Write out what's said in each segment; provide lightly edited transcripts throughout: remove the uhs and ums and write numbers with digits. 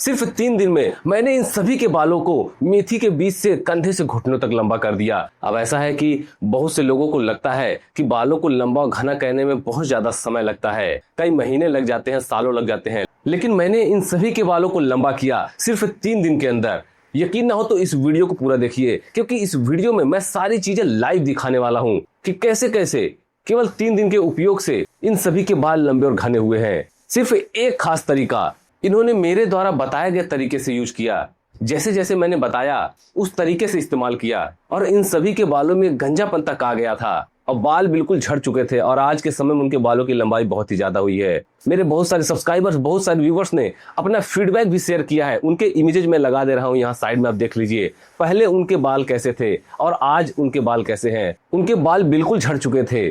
सिर्फ 3 दिन में मैंने इन सभी के बालों को मेथी के बीच से कंधे से घुटनों तक लंबा कर दिया। अब ऐसा है कि बहुत से लोगों को लगता है कि बालों को लंबा और घना करने में बहुत ज्यादा समय लगता है, कई महीने लग जाते हैं, सालों लग जाते हैं, लेकिन मैंने इन सभी के बालों को लंबा किया सिर्फ 3 दिन के अंदर। यकीन ना हो तो इस वीडियो को पूरा देखिए, क्योंकि इस वीडियो में मैं सारी चीजें लाइव दिखाने वाला हूँ कि कैसे कैसे केवल 3 दिन के उपयोग से इन सभी के बाल लंबे और घने हुए हैं। सिर्फ एक खास तरीका इन्होंने मेरे द्वारा बताए गए तरीके से यूज किया, जैसे जैसे मैंने बताया उस तरीके से इस्तेमाल किया और इन सभी के बालों में गंजापन तक आ गया था और बाल बिल्कुल झड़ चुके थे और आज के समय में उनके बालों की लंबाई बहुत ही ज्यादा हुई है। मेरे बहुत सारे सब्सक्राइबर्स, बहुत सारे व्यूवर्स ने अपना फीडबैक भी शेयर किया है। उनके इमेजेस मैं लगा दे रहा हूँ यहाँ साइड में, आप देख लीजिए पहले उनके बाल कैसे थे और आज उनके बाल कैसे हैं। उनके बाल बिल्कुल झड़ चुके थे,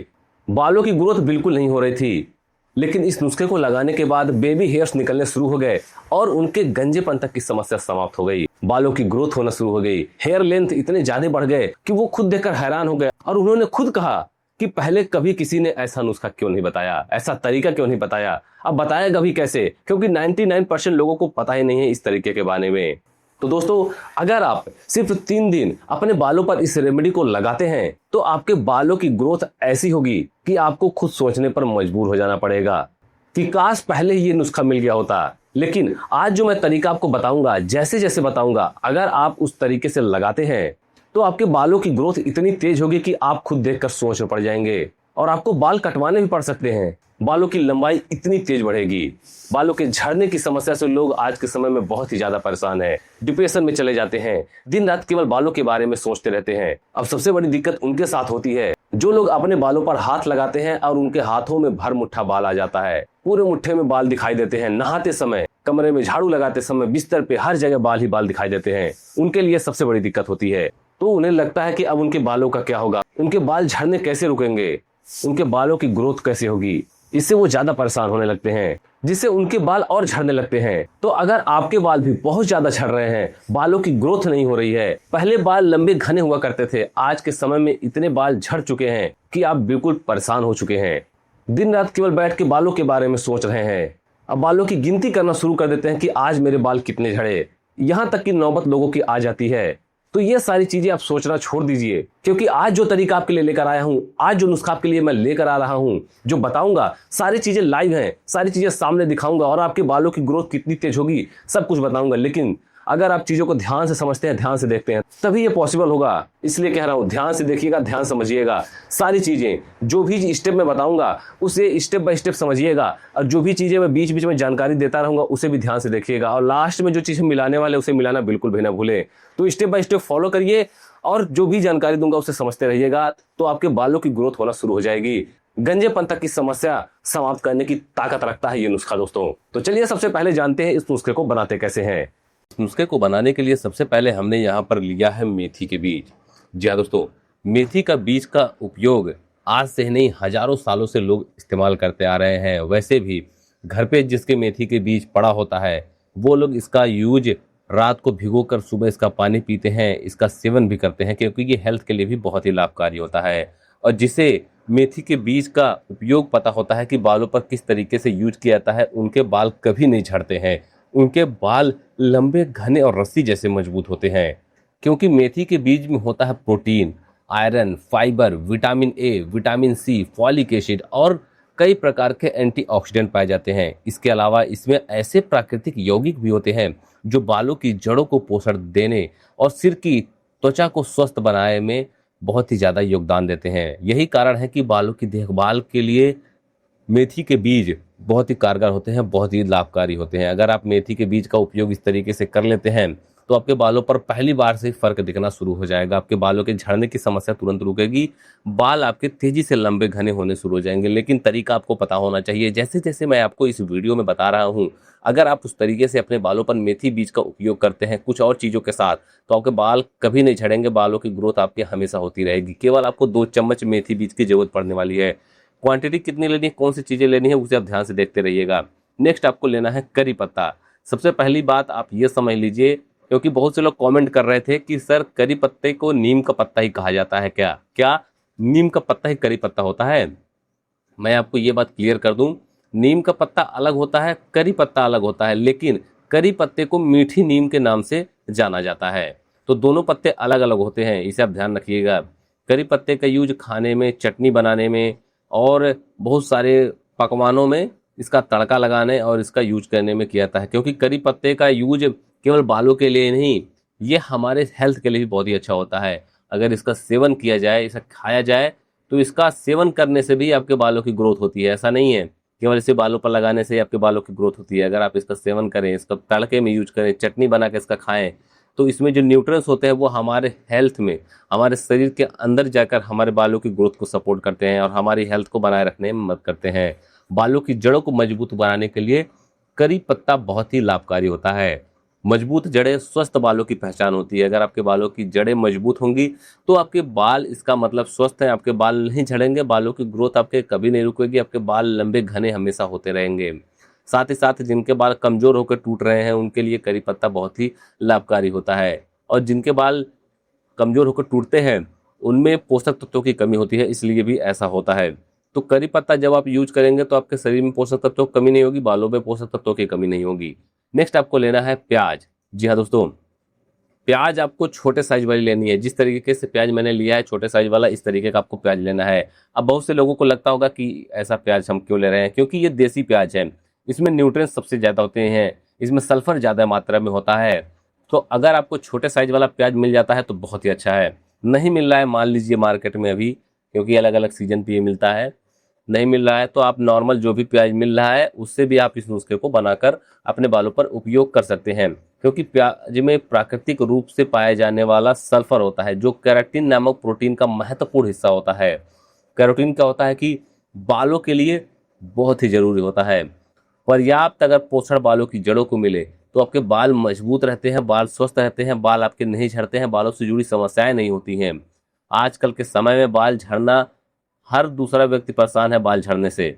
बालों की ग्रोथ बिल्कुल नहीं हो रही थी, लेकिन इस नुस्खे को लगाने के बाद बेबी हेयर्स निकलने शुरू हो गए और उनके गंजेपन तक की समस्या समाप्त हो गई। बालों की ग्रोथ होना शुरू हो गई, हेयर लेंथ इतने ज्यादा बढ़ गए कि वो खुद देखकर हैरान हो गए और उन्होंने खुद कहा कि पहले कभी किसी ने ऐसा नुस्खा क्यों नहीं बताया, ऐसा तरीका क्यों नहीं बताया। अब बताएगा भी कैसे, क्योंकि 99% लोगों को पता ही नहीं है इस तरीके के बारे में। तो दोस्तों, अगर आप सिर्फ 3 दिन अपने बालों पर इस रेमेडी को लगाते हैं तो आपके बालों की ग्रोथ ऐसी होगी कि आपको खुद सोचने पर मजबूर हो जाना पड़ेगा कि काश पहले ही ये नुस्खा मिल गया होता। लेकिन आज जो मैं तरीका आपको बताऊंगा, जैसे जैसे बताऊंगा, अगर आप उस तरीके से लगाते हैं तो आपके बालों की ग्रोथ इतनी तेज होगी कि आप खुद देखकर सोच में पड़ जाएंगे और आपको बाल कटवाने भी पड़ सकते हैं। बालों की लंबाई इतनी तेज बढ़ेगी। बालों के झड़ने की समस्या से लोग आज के समय में बहुत ही ज्यादा परेशान हैं, डिप्रेशन में चले जाते हैं, दिन रात केवल बालों के बारे में सोचते रहते हैं। अब सबसे बड़ी दिक्कत उनके साथ होती है जो लोग अपने बालों पर हाथ लगाते हैं और उनके हाथों में भर मुट्ठा बाल आ जाता है, पूरे मुट्ठे में बाल दिखाई देते हैं। नहाते समय, कमरे में झाड़ू लगाते समय, बिस्तर पे, हर जगह बाल ही बाल दिखाई देते हैं। उनके लिए सबसे बड़ी दिक्कत होती है। तो उन्हें लगता है कि अब उनके बालों का क्या होगा, उनके बाल झड़ने कैसे रुकेंगे, उनके बालों की ग्रोथ कैसे होगी। इससे वो ज्यादा परेशान होने लगते हैं, जिससे उनके बाल और झड़ने लगते हैं। तो अगर आपके बाल भी बहुत ज्यादा झड़ रहे हैं, बालों की ग्रोथ नहीं हो रही है, पहले बाल लंबे घने हुआ करते थे, आज के समय में इतने बाल झड़ चुके हैं कि आप बिल्कुल परेशान हो चुके हैं, दिन रात केवल बैठ के बालों के बारे में सोच रहे हैं, अब बालों की गिनती करना शुरू कर देते हैं कि आज मेरे बाल कितने झड़े, यहाँ तक की नौबत लोगों की आ जाती है। तो ये सारी चीजें आप सोचना छोड़ दीजिए, क्योंकि आज जो तरीका आपके लिए लेकर आया हूं, आज जो नुस्खा आपके लिए मैं लेकर आ रहा हूं, जो बताऊंगा, सारी चीजें लाइव हैं, सारी चीजें सामने दिखाऊंगा और आपके बालों की ग्रोथ कितनी तेज होगी सब कुछ बताऊंगा। लेकिन अगर आप चीजों को ध्यान से समझते हैं, ध्यान से देखते हैं, तभी ये पॉसिबल होगा। इसलिए कह रहा हूं, ध्यान से देखिएगा, ध्यान समझिएगा, सारी चीजें जो भी स्टेप मैं बताऊंगा उसे स्टेप बाय स्टेप समझिएगा और जो भी चीजें मैं बीच बीच में जानकारी देता रहूंगा उसे भी ध्यान से देखिएगा और लास्ट में जो चीजें मिलाने वाले उसे मिलाना बिल्कुल भी ना भूलें। तो स्टेप बाय स्टेप फॉलो करिए और जो भी जानकारी दूंगा उसे समझते रहिएगा, तो आपके बालों की ग्रोथ होना शुरू हो जाएगी। गंजेपन तक की समस्या समाप्त करने की ताकत रखता है ये नुस्खा दोस्तों। तो चलिए सबसे पहले जानते हैं इस नुस्खे को बनाते कैसे हैं। इस नुस्खे को बनाने के लिए सबसे पहले हमने यहाँ पर लिया है मेथी के बीज। जी हाँ दोस्तों, मेथी का बीज का उपयोग आज से नहीं हजारों सालों से लोग इस्तेमाल करते आ रहे हैं। वैसे भी घर पे जिसके मेथी के बीज पड़ा होता है वो लोग इसका यूज रात को भिगोकर सुबह इसका पानी पीते हैं, इसका सेवन भी करते हैं, क्योंकि ये हेल्थ के लिए भी बहुत ही लाभकारी होता है। और जिसे मेथी के बीज का उपयोग पता होता है कि बालों पर किस तरीके से यूज किया जाता है, उनके बाल कभी नहीं झड़ते हैं, उनके बाल लंबे, घने और रस्सी जैसे मजबूत होते हैं। क्योंकि मेथी के बीज में होता है protein, iron, fibre, vitamin A, vitamin C, folic acid और कई प्रकार के एंटीऑक्सीडेंट पाए जाते हैं। इसके अलावा इसमें ऐसे प्राकृतिक यौगिक भी होते हैं जो बालों की जड़ों को पोषण देने और सिर की त्वचा को स्वस्थ बनाने में बहुत ही ज़्यादा योगदान देते हैं। यही कारण है कि बालों की देखभाल के लिए मेथी के बीज बहुत ही कारगर होते हैं, बहुत ही लाभकारी होते हैं। अगर आप मेथी के बीज का उपयोग इस तरीके से कर लेते हैं तो आपके बालों पर पहली बार से फर्क दिखना शुरू हो जाएगा। आपके बालों के झड़ने की समस्या तुरंत रुकेगी, बाल आपके तेजी से लंबे घने होने शुरू हो जाएंगे। लेकिन तरीका आपको पता होना चाहिए, जैसे जैसे मैं आपको इस वीडियो में बता रहा हूँ, अगर आप उस तरीके से अपने बालों पर मेथी बीज का उपयोग करते हैं कुछ और चीज़ों के साथ, तो आपके बाल कभी नहीं झड़ेंगे, बालों की ग्रोथ आपकी हमेशा होती रहेगी। केवल आपको 2 चम्मच मेथी बीज की जरूरत पड़ने वाली है। क्वांटिटी कितनी लेनी है, कौन सी चीज़ें लेनी है, उसे आप ध्यान से देखते रहिएगा। नेक्स्ट आपको लेना है करी पत्ता। सबसे पहली बात आप ये समझ लीजिए, क्योंकि बहुत से लोग कमेंट कर रहे थे कि सर करी पत्ते को नीम का पत्ता ही कहा जाता है क्या? क्या नीम का पत्ता ही करी पत्ता होता है? मैं आपको ये बात क्लियर कर दूं, नीम का पत्ता अलग होता है, करी पत्ता अलग होता है। लेकिन करी पत्ते को मीठी नीम के नाम से जाना जाता है। तो दोनों पत्ते अलग अलग होते हैं, इसे आप ध्यान रखिएगा। करी पत्ते का यूज खाने में, चटनी बनाने में और बहुत सारे पकवानों में इसका तड़का लगाने और इसका यूज करने में किया जाता है। क्योंकि करी पत्ते का यूज केवल बालों के लिए नहीं, ये हमारे हेल्थ के लिए भी बहुत ही अच्छा होता है। अगर इसका सेवन किया जाए, इसे खाया जाए, तो इसका सेवन करने से भी आपके बालों की ग्रोथ होती है। ऐसा नहीं है केवल इसे बालों पर लगाने से ही आपके बालों की ग्रोथ होती है। अगर आप इसका सेवन करें, इसका तड़के में यूज करें, चटनी बना के इसका खाएं, तो इसमें जो न्यूट्रिएंट्स होते हैं वो हमारे हेल्थ में, हमारे शरीर के अंदर जाकर हमारे बालों की ग्रोथ को सपोर्ट करते हैं और हमारी हेल्थ को बनाए रखने में मदद करते हैं। बालों की जड़ों को मजबूत बनाने के लिए करी पत्ता बहुत ही लाभकारी होता है। मजबूत जड़ें स्वस्थ बालों की पहचान होती है। अगर आपके बालों की जड़ें मजबूत होंगी तो आपके बाल, इसका मतलब स्वस्थ हैं, आपके बाल नहीं झड़ेंगे, बालों की ग्रोथ आपके कभी नहीं रुकेगी, आपके बाल लंबे घने हमेशा होते रहेंगे। साथ ही साथ जिनके बाल कमजोर होकर टूट रहे हैं उनके लिए करी पत्ता बहुत ही लाभकारी होता है। और जिनके बाल कमजोर होकर टूटते हैं उनमें पोषक तत्वों की कमी होती है, इसलिए भी ऐसा होता है। तो करी पत्ता जब आप यूज करेंगे तो आपके शरीर में पोषक तत्वों की कमी नहीं होगी, बालों में पोषक तत्वों की कमी नहीं होगी। नेक्स्ट आपको लेना है प्याज। जी हाँ दोस्तों, प्याज आपको छोटे साइज वाली लेनी है। जिस तरीके से प्याज मैंने लिया है छोटे साइज वाला, इस तरीके का आपको प्याज लेना है। अब बहुत से लोगों को लगता होगा कि ऐसा प्याज हम क्यों ले रहे हैं, क्योंकि ये देसी प्याज है, इसमें न्यूट्रिएंट्स सबसे ज़्यादा होते हैं, इसमें सल्फर ज़्यादा मात्रा में होता है। तो अगर आपको छोटे साइज वाला प्याज मिल जाता है तो बहुत ही अच्छा है। नहीं मिल रहा है मान लीजिए मार्केट में अभी, क्योंकि अलग अलग सीजन पे ये मिलता है, नहीं मिल रहा है तो आप नॉर्मल जो भी प्याज मिल रहा है उससे भी आप इस नुस्खे को बनाकर अपने बालों पर उपयोग कर सकते हैं। क्योंकि प्याज में प्राकृतिक रूप से पाया जाने वाला सल्फर होता है जो कैरोटीन नामक प्रोटीन का महत्वपूर्ण हिस्सा होता है। कैरोटीन क्या होता है कि बालों के लिए बहुत ही जरूरी होता है। पर्याप्त अगर पोषण बालों की जड़ों को मिले तो आपके बाल मजबूत रहते हैं, बाल स्वस्थ रहते हैं, बाल आपके नहीं झड़ते हैं, बालों से जुड़ी समस्याएं नहीं होती हैं। आजकल के समय में बाल झड़ना, हर दूसरा व्यक्ति परेशान है बाल झड़ने से।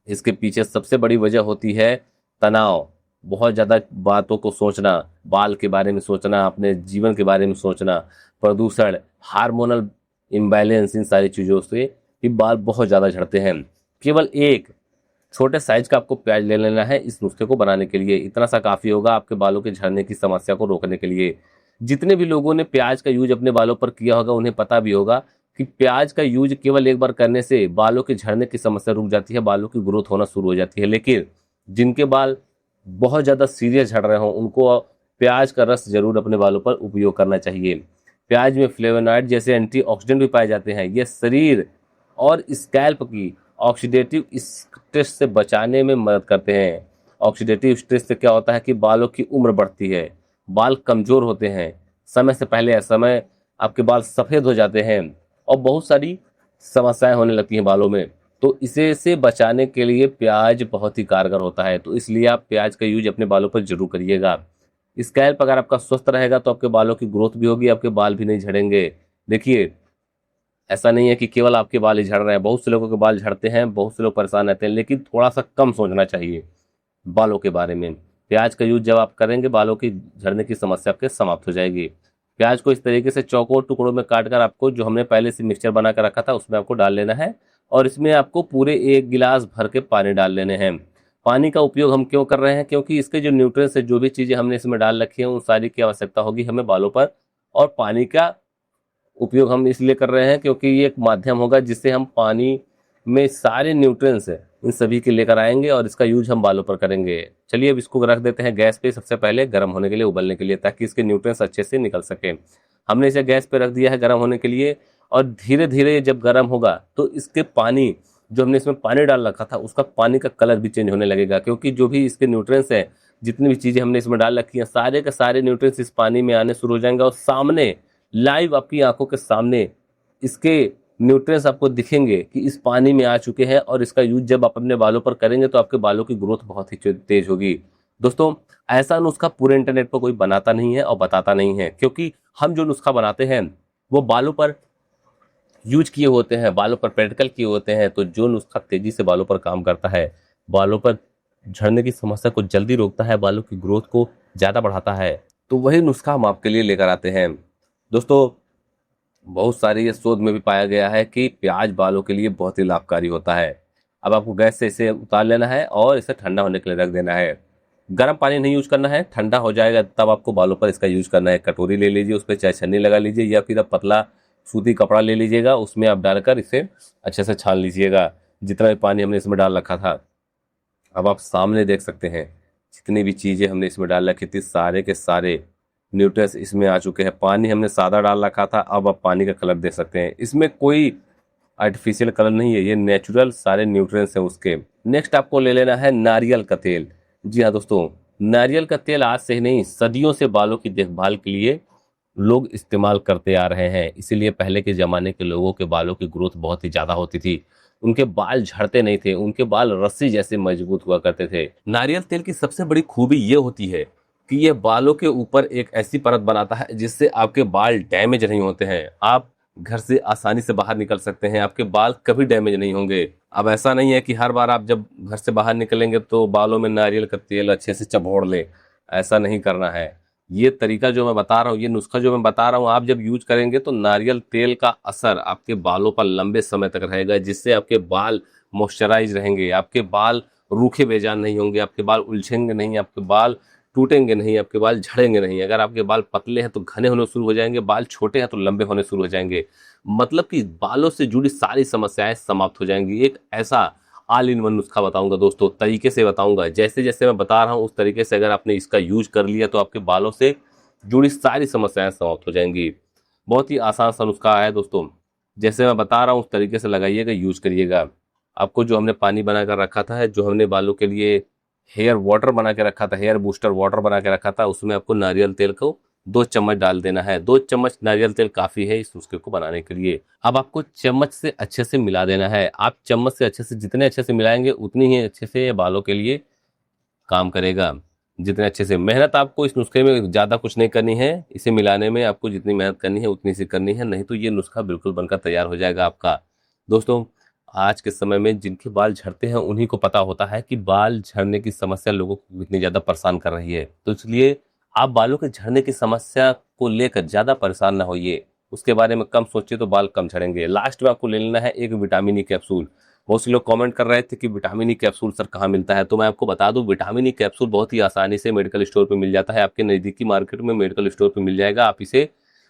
इसके पीछे सबसे बड़ी वजह होती है तनाव, बहुत ज़्यादा बातों को सोचना, बाल के बारे में सोचना, अपने जीवन के बारे में सोचना, प्रदूषण, हार्मोनल इम्बैलेंस, इन सारी चीज़ों से ही बाल बहुत ज़्यादा झड़ते हैं। केवल एक छोटे साइज का आपको प्याज ले लेना है इस नुस्खे को बनाने के लिए, इतना सा काफ़ी होगा आपके बालों के झड़ने की समस्या को रोकने के लिए। जितने भी लोगों ने प्याज का यूज अपने बालों पर किया होगा उन्हें पता भी होगा कि प्याज का यूज केवल एक बार करने से बालों के झड़ने की समस्या रुक जाती है, बालों की ग्रोथ होना शुरू हो जाती है। लेकिन जिनके बाल बहुत ज़्यादा सीरियस झड़ रहे हों उनको प्याज का रस जरूर अपने बालों पर उपयोग करना चाहिए। प्याज में फ्लेवोनॉइड जैसे एंटीऑक्सीडेंट भी पाए जाते हैं। ये शरीर और स्कैल्प की ऑक्सीडेटिव स्ट्रेस से बचाने में मदद करते हैं। ऑक्सीडेटिव स्ट्रेस से क्या होता है कि बालों की उम्र बढ़ती है, बाल कमजोर होते हैं, समय से पहले असमय आपके बाल सफ़ेद हो जाते हैं और बहुत सारी समस्याएं होने लगती हैं बालों में। तो इसे से बचाने के लिए प्याज बहुत ही कारगर होता है। तो इसलिए आप प्याज का यूज अपने बालों पर जरूर करिएगा। स्कैल्प अगर आपका स्वस्थ रहेगा तो आपके बालों की ग्रोथ भी होगी, आपके बाल भी नहीं झड़ेंगे। देखिए, ऐसा नहीं है कि केवल आपके बाल ही झड़ रहे हैं, बहुत से लोगों के बाल झड़ते हैं, बहुत से लोग परेशान रहते हैं, लेकिन थोड़ा सा कम सोचना चाहिए बालों के बारे में। प्याज का यूज जब आप करेंगे बालों की झड़ने की समस्या आपके समाप्त हो जाएगी। प्याज को इस तरीके से चौकोर टुकड़ों में काटकर आपको, जो हमने पहले से मिक्सचर बना कर रखा था उसमें आपको डाल लेना है और इसमें आपको पूरे 1 गिलास भर के पानी डाल लेने हैं। पानी का उपयोग हम क्यों कर रहे हैं, क्योंकि इसके जो न्यूट्रिएंट्स है, जो भी चीज़ें हमने इसमें डाल रखी हैं उन सारी की आवश्यकता होगी हमें बालों पर। और पानी का उपयोग हम इसलिए कर रहे हैं क्योंकि ये एक माध्यम होगा जिससे हम पानी में सारे न्यूट्रिएंट्स इन सभी के लेकर आएंगे और इसका यूज हम बालों पर करेंगे। चलिए अब इसको रख देते हैं गैस पे, सबसे पहले गर्म होने के लिए, उबलने के लिए, ताकि इसके न्यूट्रिएंट्स अच्छे से निकल सके। हमने इसे गैस पे रख दिया है गर्म होने के लिए और धीरे धीरे जब गर्म होगा तो इसके पानी, जो हमने इसमें पानी डाल रखा था उसका पानी का कलर भी चेंज होने लगेगा। क्योंकि जो भी इसके न्यूट्रिएंट्स हैं, जितनी भी चीज़ें हमने इसमें डाल रखी हैं, सारे के सारे न्यूट्रिएंट्स इस पानी में आने शुरू हो जाएंगे और सामने लाइव आपकी आंखों के सामने इसके न्यूट्रिएंट्स आपको दिखेंगे कि इस पानी में आ चुके हैं। और इसका यूज जब आप अपने बालों पर करेंगे तो आपके बालों की ग्रोथ बहुत ही तेज होगी। दोस्तों, ऐसा नुस्खा पूरे इंटरनेट पर कोई बनाता नहीं है और बताता नहीं है, क्योंकि हम जो नुस्खा बनाते हैं वो बालों पर यूज किए होते हैं, बालों पर प्रैक्टिकल किए होते हैं। तो जो नुस्खा तेजी से बालों पर काम करता है, बालों पर झड़ने की समस्या को जल्दी रोकता है, बालों की ग्रोथ को ज़्यादा बढ़ाता है, तो वही नुस्खा हम आपके लिए लेकर आते हैं। दोस्तों, बहुत सारे ये शोध में भी पाया गया है कि प्याज बालों के लिए बहुत ही लाभकारी होता है। अब आपको गैस से इसे उतार लेना है और इसे ठंडा होने के लिए रख देना है। गर्म पानी नहीं यूज करना है, ठंडा हो जाएगा तब आपको बालों पर इसका यूज करना है। कटोरी ले लीजिए, उस पर चाहे छन्नी लगा लीजिए या फिर आप पतला सूती कपड़ा ले लीजिएगा, उसमें आप डालकर इसे अच्छे से छान लीजिएगा जितना भी पानी हमने इसमें डाल रखा था। अब आप सामने देख सकते हैं जितनी भी चीज़ें हमने इसमें डाल रखी थी सारे के सारे न्यूट्रिएंट्स इसमें आ चुके हैं। पानी हमने सादा डाल रखा था, अब आप पानी का कलर देख सकते हैं। इसमें कोई आर्टिफिशियल कलर नहीं है, ये नेचुरल सारे न्यूट्रिएंट्स हैं उसके। नेक्स्ट आपको ले लेना है नारियल का तेल। जी हाँ दोस्तों, नारियल का तेल आज से ही नहीं सदियों से बालों की देखभाल के लिए लोग इस्तेमाल करते आ रहे हैं। इसीलिए पहले के ज़माने के लोगों के बालों की ग्रोथ बहुत ही ज़्यादा होती थी, उनके बाल झड़ते नहीं थे, उनके बाल रस्सी जैसे मजबूत हुआ करते थे। नारियल तेल की सबसे बड़ी खूबी ये होती है कि ये बालों के ऊपर एक ऐसी परत बनाता है जिससे आपके बाल डैमेज नहीं होते हैं। आप घर से आसानी से बाहर निकल सकते हैं, आपके बाल कभी डैमेज नहीं होंगे। अब ऐसा नहीं है कि हर बार आप जब घर से बाहर निकलेंगे तो बालों में नारियल का तेल अच्छे से चबोड़ ले, ऐसा नहीं करना है। ये तरीका जो मैं बता रहा हूँ, ये नुस्खा जो मैं बता रहा हूँ, आप जब यूज करेंगे तो नारियल तेल का असर आपके बालों पर लंबे समय तक रहेगा, जिससे आपके बाल मॉइस्चराइज रहेंगे, आपके बाल रूखे बेजान नहीं होंगे, आपके बाल उलझेंगे नहीं, आपके बाल टूटेंगे नहीं, आपके बाल झड़ेंगे नहीं। अगर आपके बाल पतले हैं तो घने होने शुरू हो जाएंगे, बाल छोटे हैं तो लंबे होने शुरू हो जाएंगे। मतलब कि बालों से जुड़ी सारी समस्याएं समाप्त हो जाएंगी। एक ऐसा ऑल इन वन नुस्खा बताऊंगा दोस्तों, तरीके से बताऊंगा, जैसे जैसे मैं बता रहा हूं उस तरीके से अगर आपने इसका यूज कर लिया तो आपके बालों से जुड़ी सारी समस्याएं समाप्त हो जाएंगी। बहुत ही आसान सा नुस्खा है दोस्तों, जैसे मैं बता रहा हूं उस तरीके से लगाइएगा, यूज करिएगा। आपको जो हमने पानी बना कर रखा था, जो हमने बालों के लिए हेयर वाटर बना के रखा था, हेयर बूस्टर वाटर बना के रखा था, उसमें आपको नारियल तेल को 2 चम्मच डाल देना है। 2 चम्मच नारियल तेल काफी है इस नुस्खे को बनाने के लिए। अब आपको चम्मच से अच्छे से मिला देना है। आप चम्मच से अच्छे से जितने अच्छे से मिलाएंगे उतनी ही अच्छे से ये बालों के लिए काम करेगा। जितने अच्छे से मेहनत आपको इस नुस्खे में ज़्यादा कुछ नहीं करनी है, इसे मिलाने में आपको जितनी मेहनत करनी है उतनी सी करनी है, नहीं तो ये नुस्खा बिल्कुल बनकर तैयार हो जाएगा आपका। दोस्तों, आज के समय में जिनके बाल झड़ते हैं उन्हीं को पता होता है कि बाल झड़ने की समस्या लोगों को कितनी ज़्यादा परेशान कर रही है। तो इसलिए आप बालों के झड़ने की समस्या को लेकर ज़्यादा परेशान ना होइए, उसके बारे में कम सोचिए तो बाल कम झड़ेंगे। लास्ट में आपको ले लेना है एक विटामिन ई कैप्सूल। बहुत से लोग कमेंट कर रहे थे कि विटामिन ई कैप्सूल सर कहाँ मिलता है, तो मैं आपको बता दूं विटामिन ई कैप्सूल बहुत ही आसानी से मेडिकल स्टोर पे मिल जाता है। आपके नज़दीकी मार्केट में मेडिकल स्टोर पे मिल जाएगा, आप इसे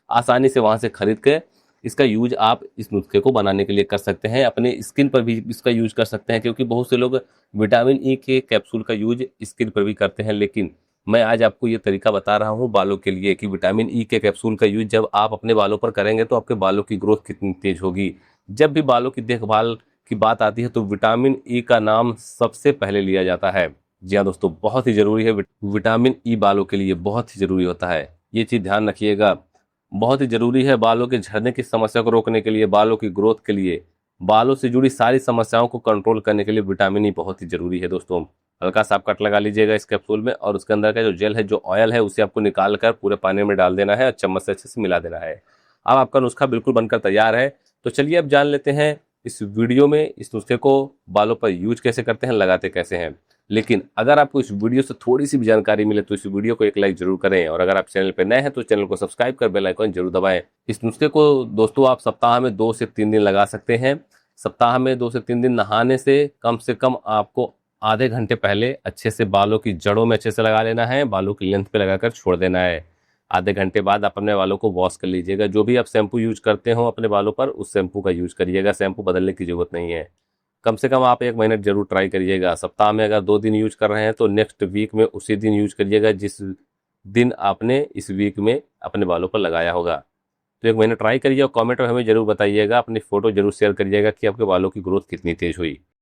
आसानी से वहां से खरीद के इसका यूज आप इस नुस्खे को बनाने के लिए कर सकते हैं। अपने स्किन पर भी इसका यूज कर सकते हैं, क्योंकि बहुत से लोग विटामिन ई के कैप्सूल का यूज स्किन पर भी करते हैं, लेकिन मैं आज आपको ये तरीका बता रहा हूँ बालों के लिए कि विटामिन ई के कैप्सूल का यूज जब आप अपने बालों पर करेंगे तो आपके बालों की ग्रोथ कितनी तेज होगी। जब भी बालों की देखभाल की बात आती है तो विटामिन ई का नाम सबसे पहले लिया जाता है। जी हाँ दोस्तों, बहुत ही जरूरी है, विटामिन ई बालों के लिए बहुत ही जरूरी होता है, ये चीज ध्यान रखिएगा। बहुत ही जरूरी है बालों के झड़ने की समस्या को रोकने के लिए, बालों की ग्रोथ के लिए, बालों से जुड़ी सारी समस्याओं को कंट्रोल करने के लिए विटामिन ई बहुत ही जरूरी है दोस्तों। हल्का सा आप कट लगा लीजिएगा इस कैप्सूल में, और उसके अंदर का जो जेल है, जो ऑयल है, उसे आपको निकाल कर पूरे पानी में डाल देना है और चम्मच से अच्छे से मिला देना है। अब आपका नुस्खा बिल्कुल बनकर तैयार है। तो चलिए अब जान लेते हैं इस वीडियो में इस नुस्खे को बालों पर यूज कैसे करते हैं, लगाते कैसे हैं। लेकिन अगर आपको इस वीडियो से थोड़ी सी भी जानकारी मिले तो इस वीडियो को एक लाइक जरूर करें, और अगर आप चैनल पर नए हैं तो चैनल को सब्सक्राइब कर बेल आइकन जरूर दबाएं। इस नुस्खे को दोस्तों आप सप्ताह में 2 से 3 दिन लगा सकते हैं। सप्ताह में 2 से 3 दिन नहाने से कम आपको आधे घंटे पहले अच्छे से बालों की जड़ों में अच्छे से लगा लेना है, बालों की लेंथ पे लगाकर छोड़ देना है। आधे घंटे बाद आप अपने बालों को वॉश कर लीजिएगा। जो भी आप शैम्पू यूज करते हो अपने बालों पर, उस शैम्पू का यूज करिएगा, शैम्पू बदलने की जरूरत नहीं है। कम से कम आप 1 महीने जरूर ट्राई करिएगा। सप्ताह में अगर 2 दिन यूज कर रहे हैं तो नेक्स्ट वीक में उसी दिन यूज करिएगा जिस दिन आपने इस वीक में अपने बालों पर लगाया होगा। तो 1 महीने ट्राई करिए और कमेंट में हमें जरूर बताइएगा, अपनी फोटो जरूर शेयर करिएगा कि आपके बालों की ग्रोथ कितनी तेज हुई।